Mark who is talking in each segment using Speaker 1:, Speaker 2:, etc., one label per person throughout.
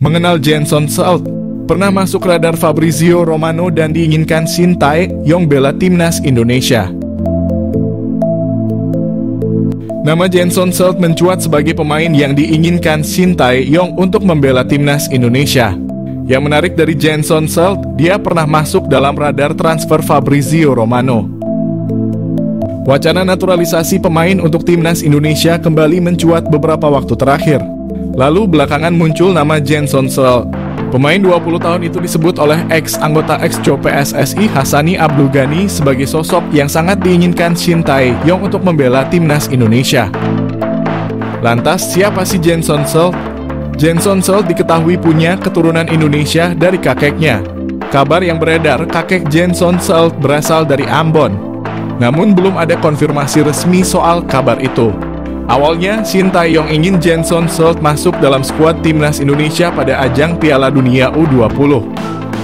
Speaker 1: Mengenal Jenson Salt, pernah masuk radar Fabrizio Romano dan diinginkan Shin Tae-yong bela timnas Indonesia. Nama Jenson Salt mencuat sebagai pemain yang diinginkan Shin Tae-yong untuk membela timnas Indonesia. Yang menarik dari Jenson Salt, dia pernah masuk dalam radar transfer Fabrizio Romano. Wacana naturalisasi pemain untuk timnas Indonesia kembali mencuat beberapa waktu terakhir. Lalu belakangan muncul nama Jenson Salt. Pemain 20 tahun itu disebut oleh ex-anggota ex-co PSSI Hassani Abdul Ghani sebagai sosok yang sangat diinginkan Shin Tae-yong untuk membela timnas Indonesia. Lantas siapa sih Jenson Salt? Jenson Salt diketahui punya keturunan Indonesia dari kakeknya. Kabar yang beredar, kakek Jenson Salt berasal dari Ambon. Namun belum ada konfirmasi resmi soal kabar itu. Awalnya, Shin Tae-yong ingin Jenson Salt masuk dalam skuad timnas Indonesia pada ajang Piala Dunia U20.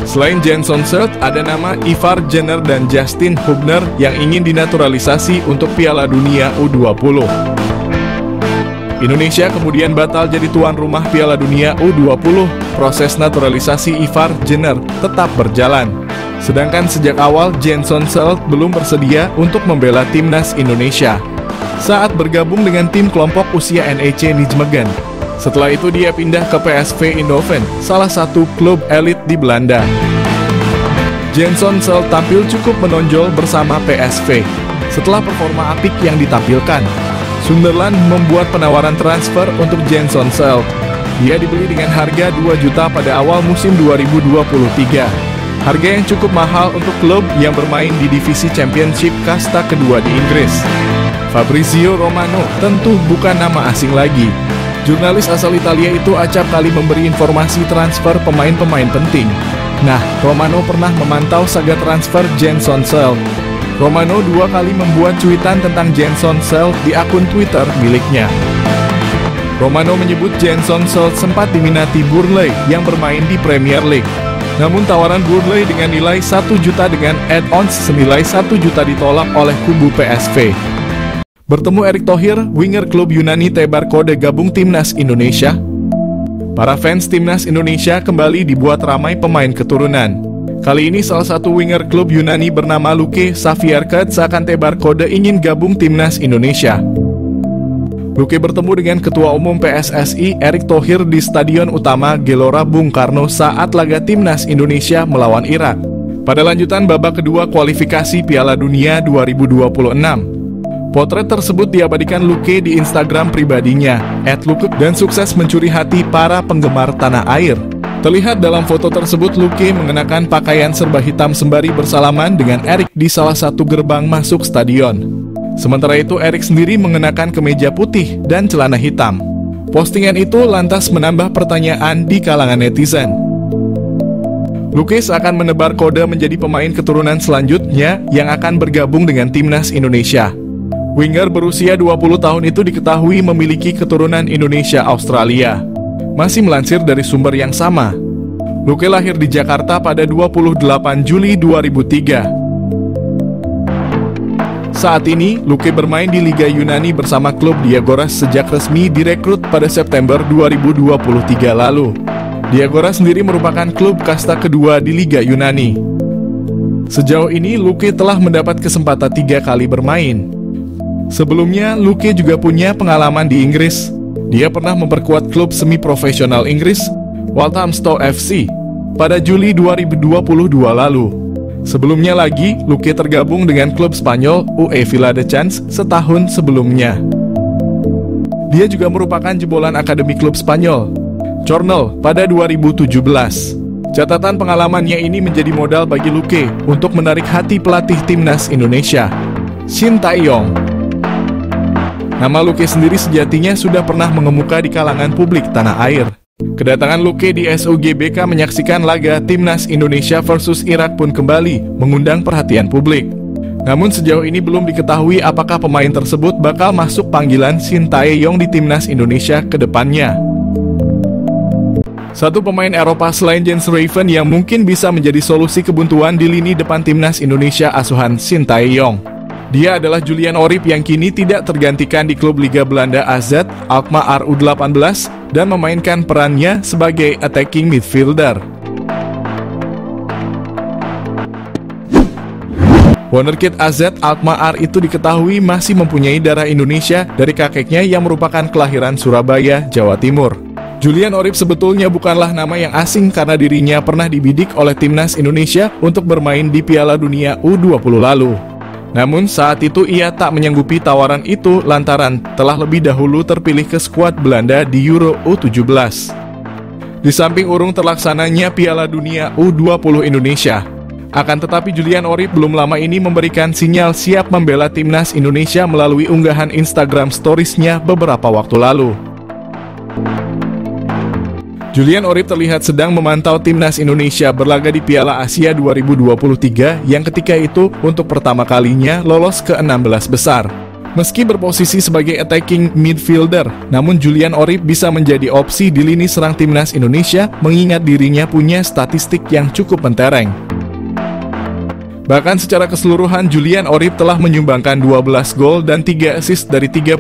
Speaker 1: Selain Jenson Salt, ada nama Ivar Jenner dan Justin Hubner yang ingin dinaturalisasi untuk Piala Dunia U20. Indonesia kemudian batal jadi tuan rumah Piala Dunia U20. Proses naturalisasi Ivar Jenner tetap berjalan. Sedangkan sejak awal Jenson Salt belum bersedia untuk membela timnas Indonesia saat bergabung dengan tim kelompok usia NEC Nijmegen. Setelah itu dia pindah ke PSV Eindhoven, salah satu klub elit di Belanda. Jenson Salt tampil cukup menonjol bersama PSV. Setelah performa apik yang ditampilkan, Sunderland membuat penawaran transfer untuk Jenson Salt. Dia dibeli dengan harga 2 juta pada awal musim 2023. Harga yang cukup mahal untuk klub yang bermain di divisi Championship kasta kedua di Inggris. Fabrizio Romano tentu bukan nama asing lagi. Jurnalis asal Italia itu acap kali memberi informasi transfer pemain-pemain penting. Nah, Romano pernah memantau saga transfer Jenson Salt. Romano 2 kali membuat cuitan tentang Jenson Salt di akun Twitter miliknya. Romano menyebut Jenson Salt sempat diminati Burnley yang bermain di Premier League. Namun tawaran Burnley dengan nilai 1 juta dengan add-ons senilai 1 juta ditolak oleh kubu PSV. Bertemu Erick Thohir, winger klub Yunani Tebar Kode gabung timnas Indonesia. Para fans timnas Indonesia kembali dibuat ramai pemain keturunan. Kali ini salah satu winger klub Yunani bernama Luke Savierket seakan Tebar Kode ingin gabung timnas Indonesia. Luke bertemu dengan Ketua Umum PSSI Erick Thohir di Stadion Utama Gelora Bung Karno saat laga timnas Indonesia melawan Irak pada lanjutan babak kedua kualifikasi Piala Dunia 2026. Potret tersebut diabadikan Luke di Instagram pribadinya @luke dan sukses mencuri hati para penggemar tanah air. Terlihat dalam foto tersebut Luke mengenakan pakaian serba hitam sembari bersalaman dengan Erick di salah satu gerbang masuk stadion. Sementara itu Erick sendiri mengenakan kemeja putih dan celana hitam. Postingan itu lantas menambah pertanyaan di kalangan netizen. Luke akan menebar kode menjadi pemain keturunan selanjutnya yang akan bergabung dengan timnas Indonesia. Winger berusia 20 tahun itu diketahui memiliki keturunan Indonesia-Australia. Masih melansir dari sumber yang sama, Luke lahir di Jakarta pada 28 Juli 2003. Saat ini, Luke bermain di Liga Yunani bersama klub Diagoras sejak resmi direkrut pada September 2023 lalu. Diagoras sendiri merupakan klub kasta kedua di Liga Yunani. Sejauh ini, Luke telah mendapat kesempatan 3 kali bermain. Sebelumnya, Luke juga punya pengalaman di Inggris. Dia pernah memperkuat klub semi-profesional Inggris, Walthamstow FC, pada Juli 2022 lalu. Sebelumnya lagi, Luke tergabung dengan klub Spanyol UE Viladecans setahun sebelumnya. Dia juga merupakan jebolan akademi klub Spanyol, Cornell, pada 2017. Catatan pengalamannya ini menjadi modal bagi Luke untuk menarik hati pelatih timnas Indonesia, Shin Tae-yong. Nama Luke sendiri sejatinya sudah pernah mengemuka di kalangan publik tanah air. Kedatangan Luke di SUGBK menyaksikan laga timnas Indonesia versus Irak pun kembali mengundang perhatian publik. Namun sejauh ini belum diketahui apakah pemain tersebut bakal masuk panggilan Shin Tae-yong di timnas Indonesia ke depannya. Satu pemain Eropa selain Jens Raven yang mungkin bisa menjadi solusi kebuntuan di lini depan timnas Indonesia asuhan Shin Tae-yong. Dia adalah Julian Orip yang kini tidak tergantikan di klub Liga Belanda AZ Alkmaar U18 dan memainkan perannya sebagai attacking midfielder. Wonderkid AZ Alkmaar itu diketahui masih mempunyai darah Indonesia dari kakeknya yang merupakan kelahiran Surabaya, Jawa Timur. Julian Orip sebetulnya bukanlah nama yang asing karena dirinya pernah dibidik oleh timnas Indonesia untuk bermain di Piala Dunia U20 lalu. Namun saat itu ia tak menyanggupi tawaran itu lantaran telah lebih dahulu terpilih ke skuad Belanda di Euro U17. Di samping urung terlaksananya Piala Dunia U20 Indonesia, akan tetapi Julian Orip belum lama ini memberikan sinyal siap membela timnas Indonesia melalui unggahan Instagram Stories-nya beberapa waktu lalu. Julian Orip terlihat sedang memantau timnas Indonesia berlaga di Piala Asia 2023 yang ketika itu untuk pertama kalinya lolos ke 16 besar. Meski berposisi sebagai attacking midfielder, namun Julian Orip bisa menjadi opsi di lini serang timnas Indonesia mengingat dirinya punya statistik yang cukup mentereng. Bahkan secara keseluruhan Julian Orip telah menyumbangkan 12 gol dan 3 assist dari 39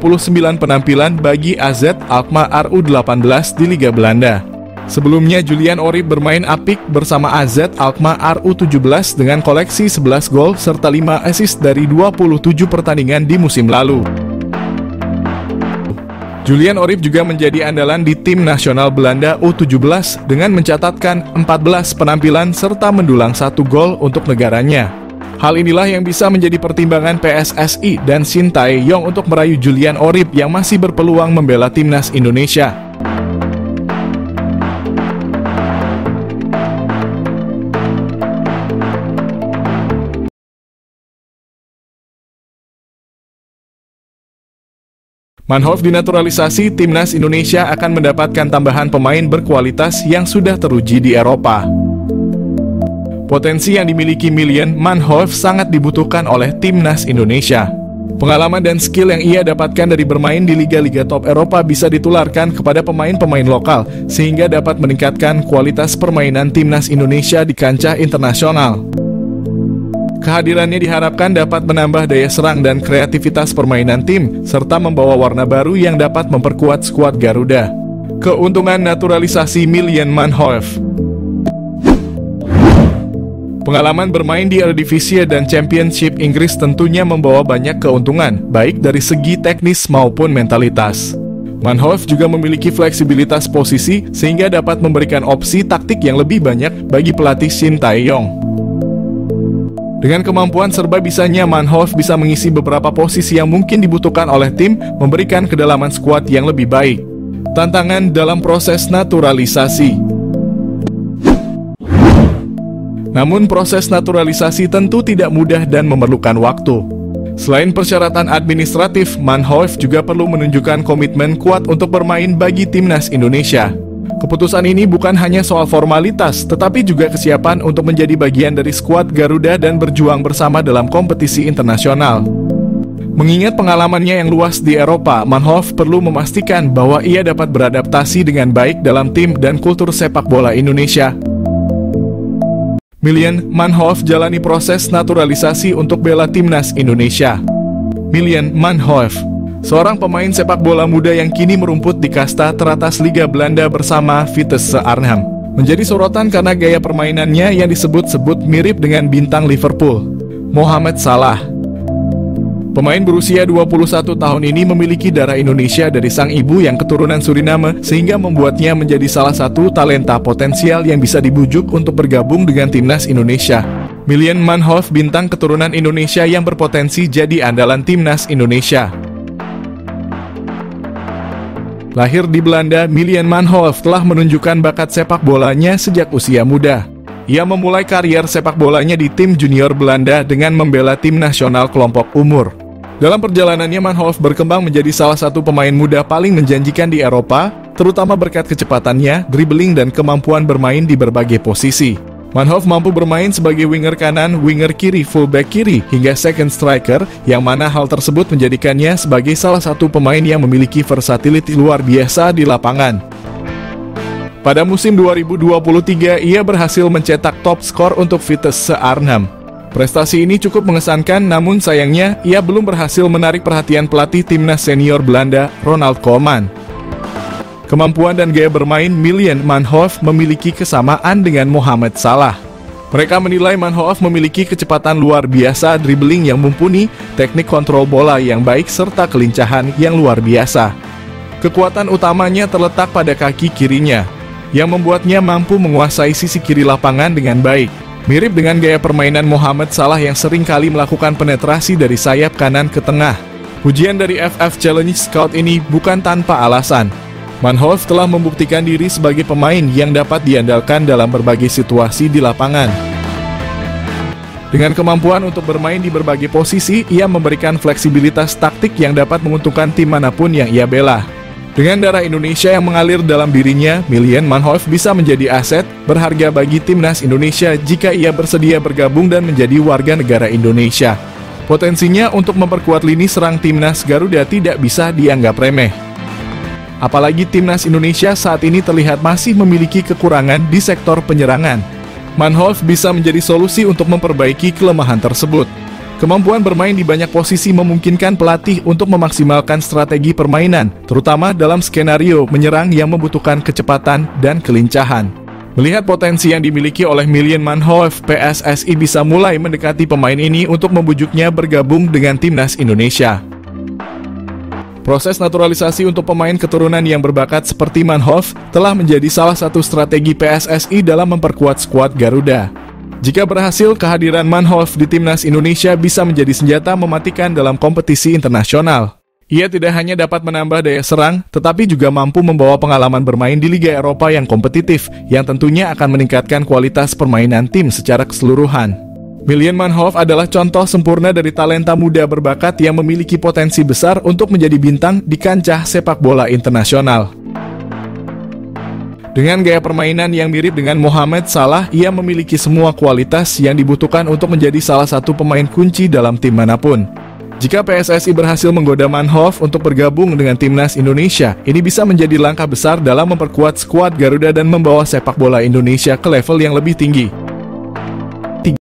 Speaker 1: penampilan bagi AZ Alkmaar U18 di Liga Belanda. Sebelumnya Julian Orip bermain apik bersama AZ Alkmaar U17 dengan koleksi 11 gol serta 5 assist dari 27 pertandingan di musim lalu. Julian Orip juga menjadi andalan di tim nasional Belanda U17 dengan mencatatkan 14 penampilan serta mendulang 1 gol untuk negaranya. Hal inilah yang bisa menjadi pertimbangan PSSI dan Shin Tae-yong untuk merayu Julian Orip yang masih berpeluang membela timnas Indonesia. Manhoef dinaturalisasi, timnas Indonesia akan mendapatkan tambahan pemain berkualitas yang sudah teruji di Eropa. Potensi yang dimiliki Milan Manhoef sangat dibutuhkan oleh timnas Indonesia. Pengalaman dan skill yang ia dapatkan dari bermain di liga-liga top Eropa bisa ditularkan kepada pemain-pemain lokal, sehingga dapat meningkatkan kualitas permainan timnas Indonesia di kancah internasional. Kehadirannya diharapkan dapat menambah daya serang dan kreativitas permainan tim, serta membawa warna baru yang dapat memperkuat skuad Garuda. Keuntungan naturalisasi Milan Manhoef. Pengalaman bermain di Eredivisie dan Championship Inggris tentunya membawa banyak keuntungan, baik dari segi teknis maupun mentalitas. Manhoef juga memiliki fleksibilitas posisi, sehingga dapat memberikan opsi taktik yang lebih banyak bagi pelatih Shin Tae-yong. Dengan kemampuan serba bisanya, Manhoef bisa mengisi beberapa posisi yang mungkin dibutuhkan oleh tim, memberikan kedalaman skuad yang lebih baik. Tantangan dalam proses naturalisasi. Namun proses naturalisasi tentu tidak mudah dan memerlukan waktu. Selain persyaratan administratif, Manhoef juga perlu menunjukkan komitmen kuat untuk bermain bagi timnas Indonesia. Keputusan ini bukan hanya soal formalitas, tetapi juga kesiapan untuk menjadi bagian dari skuad Garuda dan berjuang bersama dalam kompetisi internasional. Mengingat pengalamannya yang luas di Eropa, Manhoef perlu memastikan bahwa ia dapat beradaptasi dengan baik dalam tim dan kultur sepak bola Indonesia. Milan Manhoef jalani proses naturalisasi untuk bela timnas Indonesia. Milan Manhoef, seorang pemain sepak bola muda yang kini merumput di kasta teratas Liga Belanda bersama Vitesse Arnhem, menjadi sorotan karena gaya permainannya yang disebut-sebut mirip dengan bintang Liverpool, Mohamed Salah. Pemain berusia 21 tahun ini memiliki darah Indonesia dari sang ibu yang keturunan Suriname, sehingga membuatnya menjadi salah satu talenta potensial yang bisa dibujuk untuk bergabung dengan timnas Indonesia. Milan Manhoef, bintang keturunan Indonesia yang berpotensi jadi andalan timnas Indonesia. Lahir di Belanda, Milan Manhoef telah menunjukkan bakat sepak bolanya sejak usia muda. Ia memulai karier sepak bolanya di tim junior Belanda dengan membela tim nasional kelompok umur. Dalam perjalanannya, Manhoef berkembang menjadi salah satu pemain muda paling menjanjikan di Eropa, terutama berkat kecepatannya, dribbling, dan kemampuan bermain di berbagai posisi. Manhoef mampu bermain sebagai winger kanan, winger kiri, fullback kiri, hingga second striker, yang mana hal tersebut menjadikannya sebagai salah satu pemain yang memiliki versatility luar biasa di lapangan. Pada musim 2023, ia berhasil mencetak top skor untuk Vitesse Arnhem. Prestasi ini cukup mengesankan, namun sayangnya ia belum berhasil menarik perhatian pelatih timnas senior Belanda, Ronald Koeman. Kemampuan dan gaya bermain Milan Manhoef memiliki kesamaan dengan Mohamed Salah. Mereka menilai Manhoef memiliki kecepatan luar biasa, dribbling yang mumpuni, teknik kontrol bola yang baik, serta kelincahan yang luar biasa. Kekuatan utamanya terletak pada kaki kirinya, yang membuatnya mampu menguasai sisi kiri lapangan dengan baik. Mirip dengan gaya permainan Mohamed Salah yang sering kali melakukan penetrasi dari sayap kanan ke tengah. Pujian dari FF Challenge Scout ini bukan tanpa alasan. Manhoef telah membuktikan diri sebagai pemain yang dapat diandalkan dalam berbagai situasi di lapangan. Dengan kemampuan untuk bermain di berbagai posisi, ia memberikan fleksibilitas taktik yang dapat menguntungkan tim manapun yang ia bela. Dengan darah Indonesia yang mengalir dalam dirinya, Milan Manhoef bisa menjadi aset berharga bagi timnas Indonesia jika ia bersedia bergabung dan menjadi warga negara Indonesia. Potensinya untuk memperkuat lini serang timnas Garuda tidak bisa dianggap remeh. Apalagi timnas Indonesia saat ini terlihat masih memiliki kekurangan di sektor penyerangan. Manhoef bisa menjadi solusi untuk memperbaiki kelemahan tersebut. Kemampuan bermain di banyak posisi memungkinkan pelatih untuk memaksimalkan strategi permainan, terutama dalam skenario menyerang yang membutuhkan kecepatan dan kelincahan. Melihat potensi yang dimiliki oleh Milan Manhoef, PSSI bisa mulai mendekati pemain ini untuk membujuknya bergabung dengan timnas Indonesia. Proses naturalisasi untuk pemain keturunan yang berbakat seperti Manhoef telah menjadi salah satu strategi PSSI dalam memperkuat skuad Garuda. Jika berhasil, kehadiran Manhoef di timnas Indonesia bisa menjadi senjata mematikan dalam kompetisi internasional. Ia tidak hanya dapat menambah daya serang, tetapi juga mampu membawa pengalaman bermain di Liga Eropa yang kompetitif, yang tentunya akan meningkatkan kualitas permainan tim secara keseluruhan. Milan Manhoef adalah contoh sempurna dari talenta muda berbakat yang memiliki potensi besar untuk menjadi bintang di kancah sepak bola internasional. Dengan gaya permainan yang mirip dengan Mohamed Salah, ia memiliki semua kualitas yang dibutuhkan untuk menjadi salah satu pemain kunci dalam tim manapun. Jika PSSI berhasil menggoda Manhoef untuk bergabung dengan timnas Indonesia, ini bisa menjadi langkah besar dalam memperkuat skuad Garuda dan membawa sepak bola Indonesia ke level yang lebih tinggi.